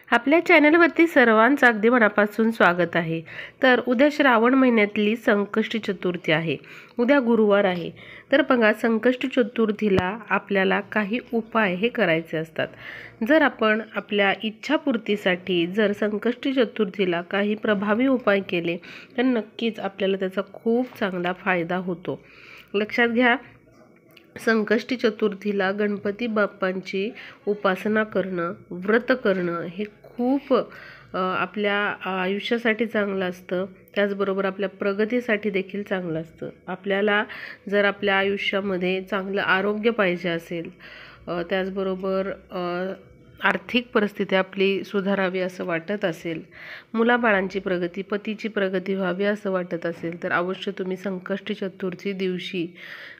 आपल्या चॅनलवरती सर्वांचं अगदी मनापासून स्वागत आहे। तर उद्या श्रावण महिन्यातली संकष्टी चतुर्थी आहे। उद्या गुरुवार आहे। तर बघा, संकष्टी चतुर्थीला आपल्याला काही उपाय हे करायचे असतात। जर आपण आपल्या इच्छापूर्तीसाठी जर संकष्टी चतुर्थीला काही प्रभावी उपाय केले तर नक्कीच आपल्याला त्याचा खूप चांगला फायदा होतो। लक्षात घ्या, संकष्टी चतुर्थीला गणपती बाप्पांची उपासना करणं, व्रत करणं हे खूप आपल्या आयुष्यासाठी चांगलं असतं। त्याचबरोबर आपल्या प्रगतीसाठी देखील चांगलं असतं। आपल्याला जर आपल्या आयुष्यामध्ये चांगलं आरोग्य पाहिजे असेल, त्याचबरोबर आर्थिक परिस्थिती आपली सुधारावी असं वाटत असेल, मुलाबाळांची प्रगती, पतीची प्रगती व्हावी असं वाटत असेल, तर अवश्य तुम्ही संकष्टी चतुर्थी दिवशी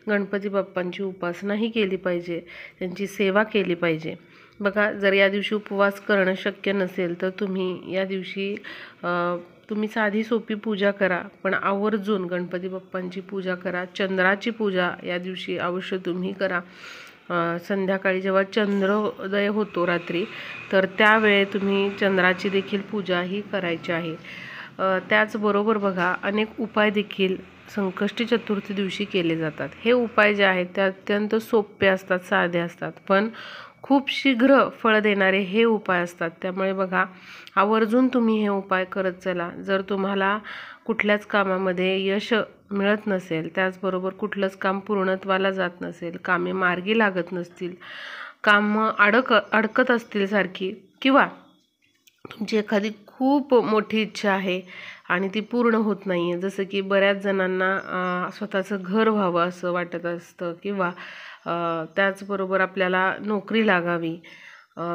गणपती बाप्पांची उपासनाही केली पाहिजे, त्यांची सेवा केली पाहिजे। बघा, जर या दिवशी उपवास करणं शक्य नसेल तर तुम्ही या दिवशी तुम्ही साधी सोपी पूजा करा, पण आवर्जून गणपती बाप्पांची पूजा करा। चंद्राची पूजा या दिवशी अवश्य तुम्ही करा। संध्याकाळी जेव्हा चंद्रोदय होतो रात्री, तर त्यावेळी तुम्ही चंद्राची देखील पूजा ही करायची आहे। त्याचबरोबर बघा, अनेक उपाय देखील संकष्टी चतुर्थी दिवशी केले जातात। हे उपाय जे आहेत ते अत्यंत सोपे असतात, साधे असतात, पण खूप शीघ्र फळ देणारे हे उपाय असतात। त्यामुळे बघा, आवर्जून तुम्ही हे उपाय करत चला। जर तुम्हाला कुठल्याच कामामध्ये यश मिळत नसेल, त्याचबरोबर कुठलंच काम पूर्णत्वाला जात नसेल, कामे मार्गी लागत नसतील, कामं अडकत असतील सारखी, किंवा तुमची एखादी खूप मोठी इच्छा आहे आणि ती पूर्ण होत नाही आहे, जसं की बऱ्याच जणांना स्वतःचं घर व्हावं असं वाटत असतं, किंवा त्याचबरोबर आपल्याला नोकरी लागावी,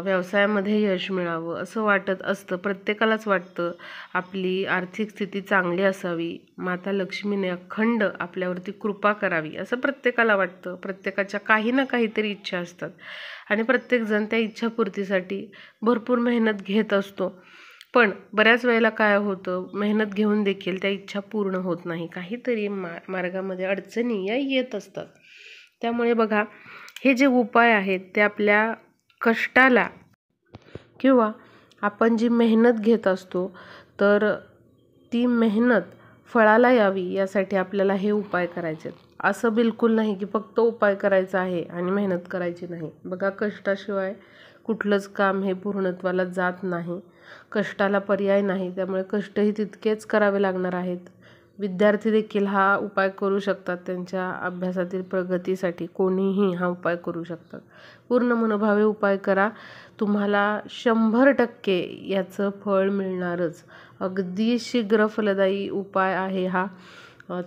व्यवसायामध्ये यश मिळावं असं वाटत असतं। प्रत्येकालाच वाटतं आपली आर्थिक स्थिती चांगली असावी, माता लक्ष्मीने अखंड आपल्यावरती कृपा करावी असं प्रत्येकाला वाटतं। प्रत्येकाच्या काही ना काहीतरी इच्छा असतात आणि प्रत्येकजण त्या इच्छापूर्तीसाठी भरपूर मेहनत घेत असतो। पण बऱ्याच वेळेला काय होतं, मेहनत घेऊन देखील त्या इच्छा पूर्ण होत नाही, काहीतरी मार्गामध्ये अडचणी या येत असतात। त्यामुळे बघा, हे जे उपाय आहेत ते आपल्या कष्टाला किंवा आपण जी मेहनत घेत असतो तर ती मेहनत फळाला यावी यासाठी आपल्याला हे उपाय करायचे आहेत। असं बिलकुल नाही की फक्त उपाय करायचा आहे आणि मेहनत करायची नाही। बघा, कष्टाशिवाय कुठलंच काम हे पूर्णत्वाला जात नाही, कष्टाला पर्याय नाही। त्यामुळे कष्टही तितकेच करावे लागणार आहेत। विद्यार्थी देखील हा उपाय करू शकतात, त्यांच्या अभ्यासातील प्रगतीसाठी कोणीही हा उपाय करू शकतात। पूर्ण मनोभावे उपाय करा, तुम्हाला 100% याचं फळ मिळणारच। अगदी शीघ्र फलदायी उपाय आहे हा।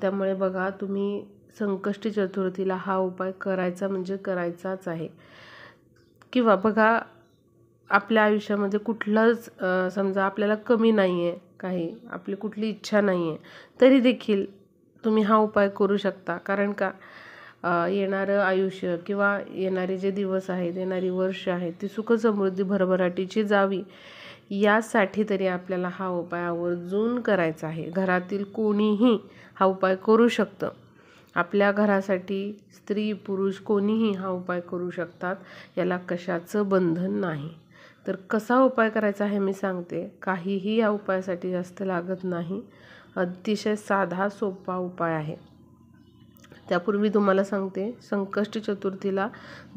त्यामुळे बघा, तुम्ही संकष्टी चतुर्थीला हा उपाय करायचा म्हणजे करायचाच आहे। किंवा बघा, आपल्या आयुष्यामध्ये कुठलंच समजा आपल्याला कमी नाही आहे, काही आपली कुठली इच्छा नाही आहे, तरी देखील तुम्ही हा उपाय करू शकता। कारण का, येणारं आयुष्य किंवा येणारे जे दिवस आहेत, येणारी वर्ष आहेत, ती सुख समृद्धी भरभराटीची जावी यासाठी तरी आपल्याला हा उपाय आवर्जून करायचा आहे। घरातील कोणीही हा उपाय करू शकतं। आपल्या घरासाठी स्त्री पुरुष कोणीही हा उपाय करू शकतात, याला कशाचं बंधन नाही। तर कसा उपाय करायचा हे मी सांगते। काहीही या उपायासाठी जास्त लागत नाही, अतिशय साधा सोपा उपाय आहे। त्यापूर्वी तुम्हाला सांगते, संकष्टी चतुर्थीला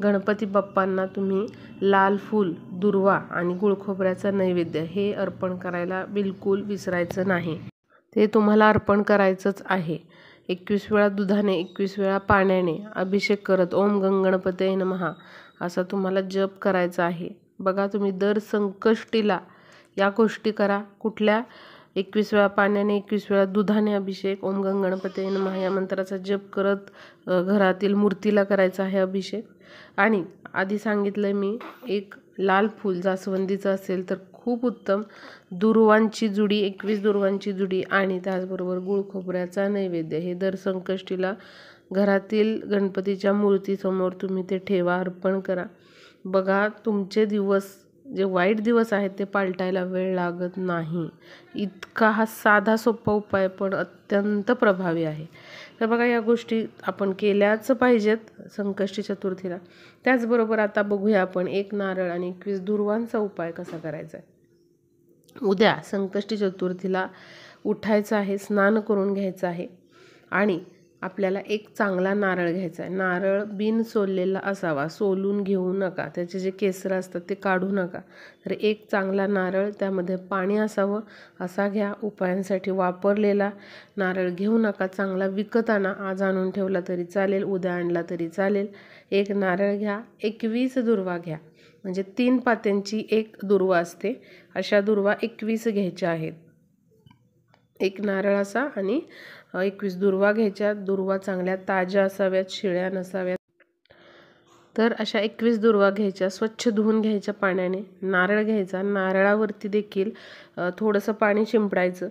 गणपती बाप्पांना तुम्ही लाल फूल, दुर्वा आणि गुळखोबऱ्याचा नैवेद्य हे अर्पण करायला बिलकुल विसरायचं नाही। ते तुम्हाला अर्पण करायचंच आहे। 21 वेळा दुधाने, 21 वेळा पाण्याने अभिषेक करत ओम गणपतये नमः असा तुम्हाला जप करायचा आहे। बघा, तुम्ही दर संकष्टीला या गोष्टी करा। कुठल्या? 21 वेळा पाण्याने, 21 वेळा दुधाने अभिषेक, ओम गणपतये नमः या मंत्राचा जप करत घरातील मूर्तीला करायचा आहे अभिषेक। आणि आधी सांगितलं मी, एक लाल फूल जास्वंदीचं असेल तर खूप उत्तम, दुर्वांची जुडी, 21 दुर्वांची जुडी आणि त्याचबरोबर गुळ खोबऱ्याचा नैवेद्य हे दर संकष्टीला घरातील गणपतीच्या मूर्तीसमोर तुम्ही ते ठेवा, अर्पण करा। बघा, तुमचे दिवस जे वाईट दिवस आहेत ते पालटायला वेळ लागत नाही। इतका हा साधा सोपा उपाय पण अत्यंत प्रभावी आहे। तर बघा, या गोष्टी आपण केल्याच पाहिजेत संकष्टी चतुर्थीला। त्याचबरोबर आता बघूया आपण एक नारळ आणि 21 दुर्वांचा उपाय कसा करायचा आहे। उद्या संकष्टी चतुर्थीला उठायचं आहे, स्नान करून घ्यायचं आहे आणि आपल्याला एक चांगला नारळ घ्यायचा आहे. नारळ बिन सोललेला असावा, सोलून घेऊ नका, त्याचे जे केसर असतात ते काढू नका. तर एक चांगला नारळ, त्यामध्ये पाणी असावं असा घ्या. उपायांसाठी वापरलेला नारळ घेऊ नका, चांगला विकत आणा. आज आणून ठेवला तरी चालेल, उद्या आणला तरी चालेल. एक नारळ घ्या, 21 दुर्वा घ्या, म्हणजे 3 पात्यांची एक दुर्वा असते, अशा दुर्वा 21 घ्यायच्या आहेत. एक नारळ असा आणि 21 दुर्वा घ्यायच्या. दुर्वा चांगल्या ताज्या असाव्यात, शिळ्या नसाव्यात. तर अशा 21 दुर्वा घ्यायच्या, स्वच्छ धुवून घ्यायच्या पाण्याने. नारळ घ्यायचा, नारळावरती देखील थोडंसं पाणी शिंपडायचं.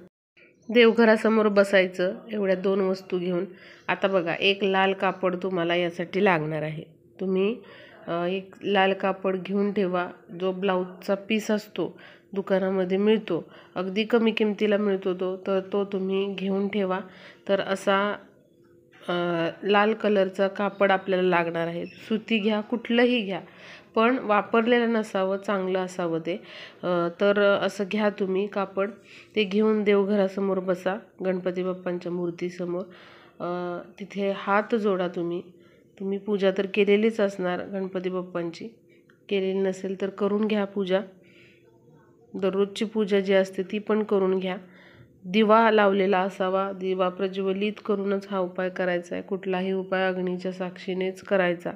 देवघरासमोर बसायचं एवढ्या 2 वस्तू घेऊन. आता बघा, एक लाल कापड तुम्हाला यासाठी लागणार आहे. तुम्ही एक लाल कापड घेऊन ठेवा. जो ब्लाऊजचा पीस असतो दुकानामध्ये मिळतो, अगदी कमी किमतीला मिळतो तो तुम्ही घेऊन ठेवा. तर असा लाल कलरचा कापड आपल्याला लागणार आहे. सुती घ्या, कुठलंही घ्या, पण वापरलेलं नसावं, चांगलं असावं ते. तर असं घ्या तुम्ही कापड. ते घेऊन देवघरासमोर बसा, गणपती बाप्पांच्या मूर्तीसमोर. तिथे हात जोडा. तुम्ही पूजा तर केलेलीच असणार गणपती बाप्पांची. केलेली नसेल तर करून घ्या पूजा. दररोजची पूजा जी असते ती पण करून घ्या. दिवा लावलेला असावा. दिवा प्रज्वलित करूनच हा उपाय करायचा आहे. कुठलाही उपाय अग्नीच्या साक्षीनेच करायचा.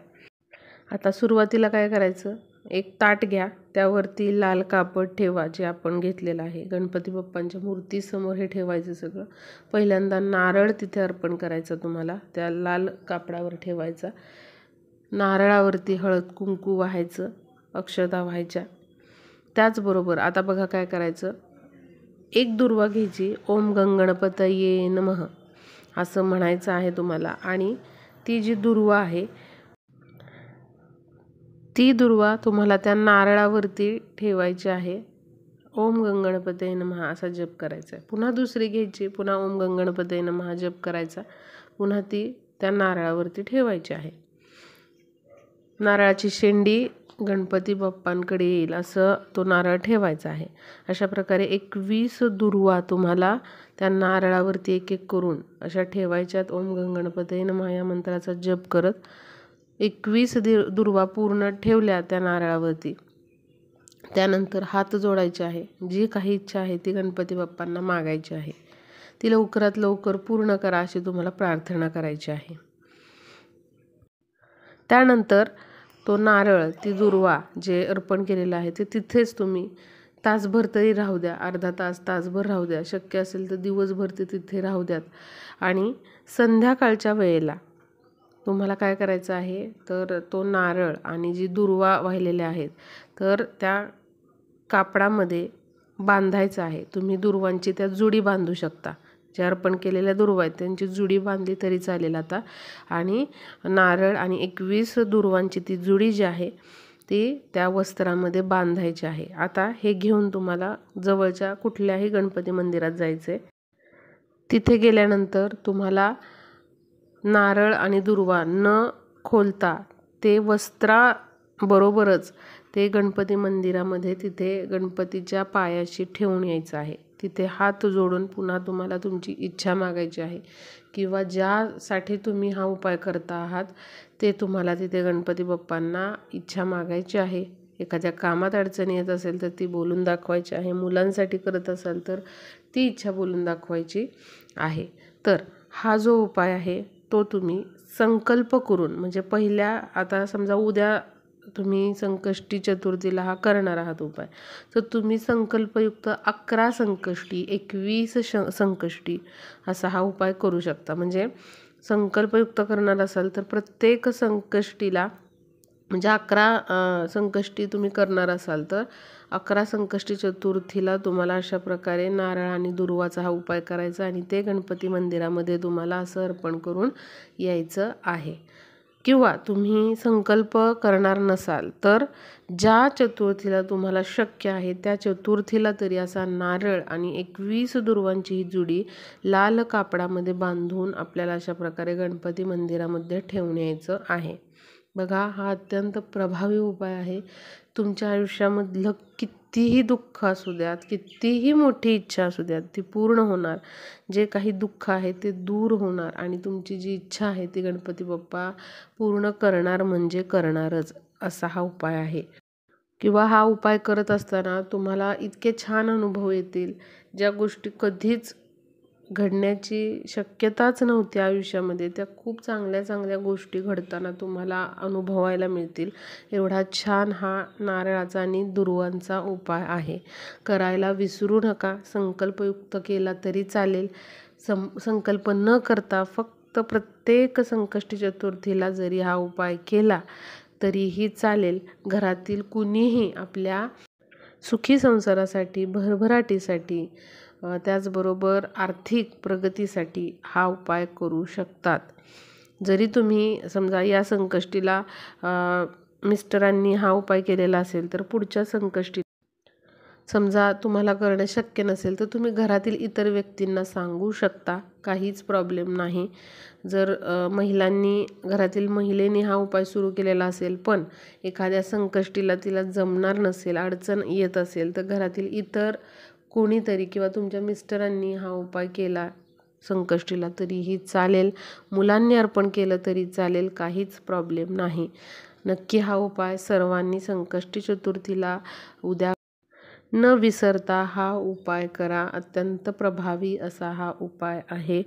आता सुरुवातीला काय करायचं, एक ताट घ्या, त्यावरती लाल कापड ठेवा जे आपण घेतलेलं आहे. गणपती बाप्पांच्या मूर्तीसमोर हे ठेवायचं सगळं. पहिल्यांदा नारळ तिथे अर्पण करायचा तुम्हाला, त्या लाल कापडावर ठेवायचा. नारळावरती हळद कुंकू वाहायचं, अक्षता व्हायच्या. त्याचबरोबर आता बघा काय करायचं, एक दुर्वा घ्यायची. ओम गंगणपतये नमः असं म्हणायचं आहे तुम्हाला. आणि ती जी दुर्वा आहे ती दुर्वा तुम्हाला त्या नारळावरती ठेवायची आहे. ओम गंगणपतये नमः असा जप करायचा आहे. पुन्हा दुसरी घ्यायची, पुन्हा ओम गंगणपतये नमः जप करायचा. पुन्हा ती त्या नारळावरती ठेवायची आहे. नारळाची शेंडी गणपती बाप्पांकडे येईल असं तो नारळ ठेवायचा आहे. अशा प्रकारे 21 दुर्वा तुम्हाला त्या नारळावरती एक एक करून अशा ठेवायच्यात. ओम गंगणपतये नमः या मंत्राचा जप करत 21 दुर्वा पूर्ण ठेवल्या त्या नारळावरती. त्यानंतर हात जोडायचे आहे. जी काही इच्छा आहे ती गणपती बाप्पांना मागायची आहे. ती लवकरात लवकर पूर्ण करा अशी तुम्हाला प्रार्थना करायची आहे. त्यानंतर तो नारळ, ती दुर्वा जे अर्पण केलेलं आहे ते तिथेच तुम्ही तासभर तरी राहू द्या. अर्धा तास, तासभर राहू द्या. शक्य असेल तर दिवसभर ते तिथे राहू द्यात. आणि संध्याकाळच्या वेळेला तुम्हाला काय करायचं आहे, तर तो नारळ आणि जी दुर्वा वाहिलेल्या आहेत तर त्या कापडामध्ये बांधायचं आहे. तुम्ही दुर्वांची त्या जुडी बांधू शकता. जे अर्पण केलेल्या दुर्वा आहेत त्यांची जुडी बांधली तरी चालेल आता. आणि नारळ आणि 21 दुर्वांची ती जुडी जी आहे ती त्या वस्त्रामध्ये बांधायची आहे. आता हे घेऊन तुम्हाला जवळच्या कुठल्याही गणपती मंदिरात जायचं आहे. तिथे गेल्यानंतर तुम्हाला नारळ आणि दुर्वा न खोलता ते वस्त्राबरोबरच ते गणपती मंदिरामध्ये तिथे गणपतीच्या पायाशी ठेवून यायचं आहे. तिथे हात जोडून पुन्हा तुम्हाला तुमची इच्छा मागायची आहे किंवा ज्यासाठी तुम्ही हा उपाय करता आहात ते तुम्हाला तिथे गणपती बाप्पांना इच्छा मागायची आहे. एखाद्या कामात अडचणी येत असेल तर ती बोलून दाखवायची आहे. मुलांसाठी करत असाल तर ती इच्छा बोलून दाखवायची आहे. तर हा जो उपाय आहे तो तुम्ही संकल्प करून, म्हणजे पहिल्या, आता समजा उद्या तुम्ही संकष्टी चतुर्थीला हा करणार आहात उपाय, तर तुम्ही संकल्पयुक्त 11 संकष्टी, 21 संकष्टी असा हा उपाय करू शकता. म्हणजे संकल्पयुक्त करणार असाल तर प्रत्येक संकष्टीला, म्हणजे 11 संकष्टी तुम्ही करणार असाल तर 11 संकष्टी चतुर्थीला तुम्हाला अशा प्रकारे नारळ आणि दुर्वाचा हा उपाय करायचा आणि ते गणपती मंदिरामध्ये तुम्हाला असं अर्पण करून यायचं आहे. किंवा तुम्ही संकल्प करणार नसाल तर ज्या चतुर्थीला तुम्हाला शक्य आहे त्या चतुर्थीला तरी असा नारळ आणि 21 दुर्वांची ही जुडी लाल कापडामध्ये बांधून आपल्याला अशा प्रकारे गणपती मंदिरामध्ये ठेवून यायचं आहे. बघा, हा अत्यंत प्रभावी उपाय आहे. तुमच्या आयुष्यामधलं कितीही दुःख असू द्यात, कितीही मोठी इच्छा असू द्यात, ती पूर्ण होणार. जे काही दुःख आहे ते दूर होणार आणि तुमची जी इच्छा आहे ती गणपती बाप्पा पूर्ण करणार म्हणजे करणारच. असा हा उपाय आहे. किंवा हा उपाय करत असताना तुम्हाला इतके छान अनुभव येतील, ज्या गोष्टी कधीच घडण्याची शक्यताच नव्हती आयुष्यामध्ये, त्या खूप चांगल्या चांगल्या गोष्टी घडताना तुम्हाला अनुभवायला मिळतील. एवढा छान हा नारळाचा आणि दुर्वांचा उपाय आहे. करायला विसरू नका. संकल्पयुक्त केला तरी चालेल. संकल्प न करता फक्त प्रत्येक संकष्टी चतुर्थीला जरी हा उपाय केला तरीही चालेल. घरातील कुणीही आपल्या सुखी संसारासाठी, भरभराटीसाठी, त्याचबरोबर आर्थिक प्रगतीसाठी हा उपाय करू शकतात. जरी तुम्ही समजा या संकष्टीला मिस्टरांनी हा उपाय केलेला असेल, तर पुढच्या संकष्टी समजा तुम्हाला करणं शक्य नसेल तर तुम्ही घरातील इतर व्यक्तींना सांगू शकता, काहीच प्रॉब्लेम नाही. जर घरातील महिलेने हा उपाय सुरू केलेला असेल पण एखाद्या संकष्टीला तिला जमणार नसेल, अडचण येत असेल, तर घरातील इतर कोणीतरी किंवा तुमच्या मिस्टरांनी हा उपाय केला संकष्टीला तरीही चालेल. मुलांनी अर्पण केलं तरी चालेल, काहीच प्रॉब्लेम नाही. नक्की हा उपाय सर्वांनी संकष्टी चतुर्थीला उद्या न विसरता हा उपाय करा. अत्यंत प्रभावी असा हा उपाय आहे.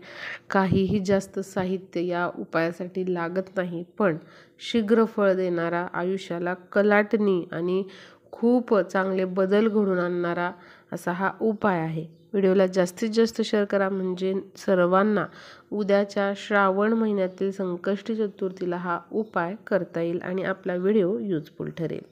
काहीही जास्त साहित्य या उपायासाठी लागत नाही, पण शीघ्र फळ देणारा, आयुष्याला कलाटणी आणि खूप चांगले बदल घडवून आणणारा असा हा उपाय आहे. व्हिडिओला जास्तीत जास्त शेअर करा म्हणजे सर्वांना उद्याच्या श्रावण महिन्यातील संकष्टी चतुर्थीला हा उपाय करता येईल आणि आपला व्हिडिओ युजफुल ठरेल.